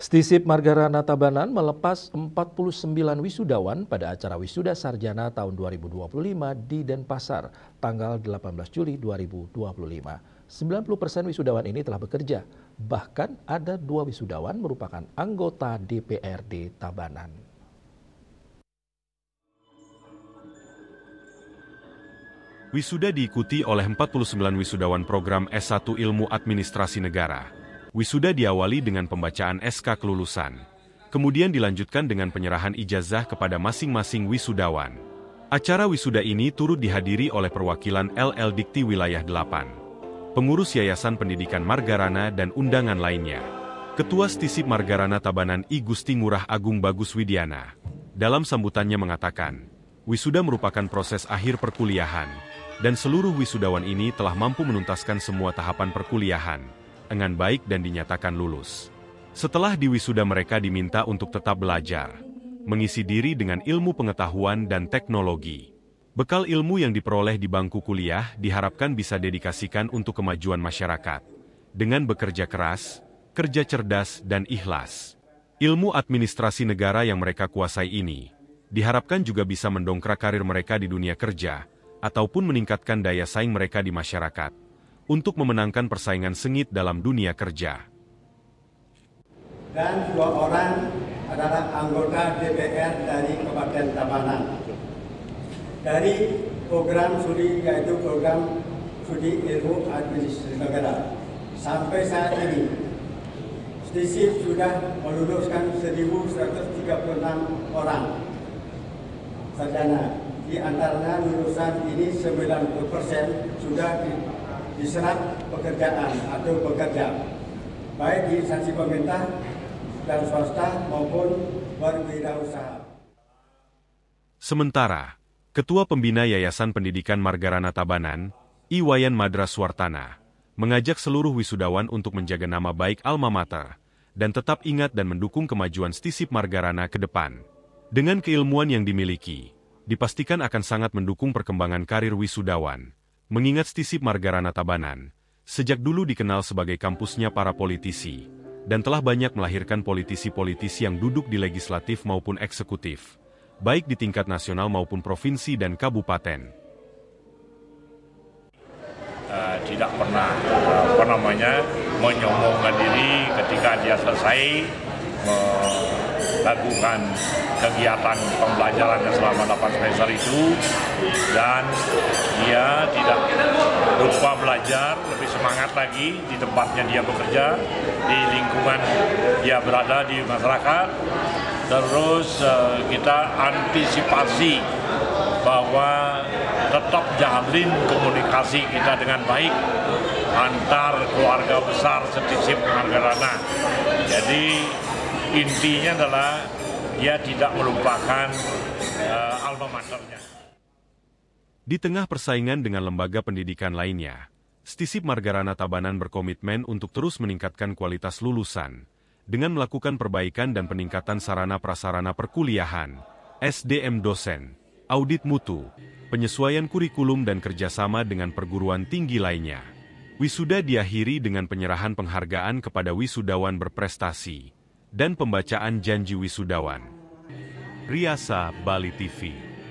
Stisip Margarana Tabanan melepas 49 wisudawan pada acara wisuda sarjana tahun 2025 di Denpasar, tanggal 18 Juli 2025. 90% wisudawan ini telah bekerja, bahkan ada 2 wisudawan merupakan anggota DPRD Tabanan. Wisuda diikuti oleh 49 wisudawan program S1 Ilmu Administrasi Negara. Wisuda diawali dengan pembacaan SK kelulusan, kemudian dilanjutkan dengan penyerahan ijazah kepada masing-masing wisudawan. Acara wisuda ini turut dihadiri oleh perwakilan LL Dikti Wilayah 8, pengurus Yayasan Pendidikan Margarana dan undangan lainnya. Ketua Stisip Margarana Tabanan I Gusti Ngurah Agung Bagus Widiana, dalam sambutannya mengatakan, wisuda merupakan proses akhir perkuliahan, dan seluruh wisudawan ini telah mampu menuntaskan semua tahapan perkuliahan dengan baik dan dinyatakan lulus. Setelah diwisuda mereka diminta untuk tetap belajar, mengisi diri dengan ilmu pengetahuan dan teknologi. Bekal ilmu yang diperoleh di bangku kuliah diharapkan bisa dedikasikan untuk kemajuan masyarakat, dengan bekerja keras, kerja cerdas dan ikhlas. Ilmu administrasi negara yang mereka kuasai ini, diharapkan juga bisa mendongkrak karir mereka di dunia kerja, ataupun meningkatkan daya saing mereka di masyarakat, untuk memenangkan persaingan sengit dalam dunia kerja. Dan 2 orang adalah anggota DPR dari Kabupaten Tabanan. Dari program studi, yaitu program studi ilmu administrasi negara. Sampai saat ini, Stisip sudah meluluskan 1.136 orang sarjana. Di antaranya lulusan ini 90% sudah diserap pekerjaan atau bekerja, baik di instansi pemerintah dan swasta maupun berwirausaha. Sementara, Ketua Pembina Yayasan Pendidikan Margarana Tabanan, I Wayan Madra Swartana, mengajak seluruh wisudawan untuk menjaga nama baik alma mater, dan tetap ingat dan mendukung kemajuan Stisip Margarana ke depan. Dengan keilmuan yang dimiliki, dipastikan akan sangat mendukung perkembangan karir wisudawan. Mengingat Stisip Margarana Tabanan, sejak dulu dikenal sebagai kampusnya para politisi, dan telah banyak melahirkan politisi-politisi yang duduk di legislatif maupun eksekutif, baik di tingkat nasional maupun provinsi dan kabupaten. Tidak pernah menyombongkan diri ketika dia selesai melakukan kegiatan pembelajarannya selama 8 semester itu, dan dia tidak lupa belajar, lebih semangat lagi di tempatnya dia bekerja, di lingkungan dia berada di masyarakat. Terus kita antisipasi bahwa tetap jalin komunikasi kita dengan baik antar keluarga besar Stisip Margarana. Jadi intinya adalah dia tidak melupakan alma maternya. Di tengah persaingan dengan lembaga pendidikan lainnya, Stisip Margarana Tabanan berkomitmen untuk terus meningkatkan kualitas lulusan, dengan melakukan perbaikan dan peningkatan sarana prasarana perkuliahan, SDM dosen, audit mutu, penyesuaian kurikulum dan kerjasama dengan perguruan tinggi lainnya. Wisuda diakhiri dengan penyerahan penghargaan kepada wisudawan berprestasi, dan pembacaan janji wisudawan. Riasa Bali TV.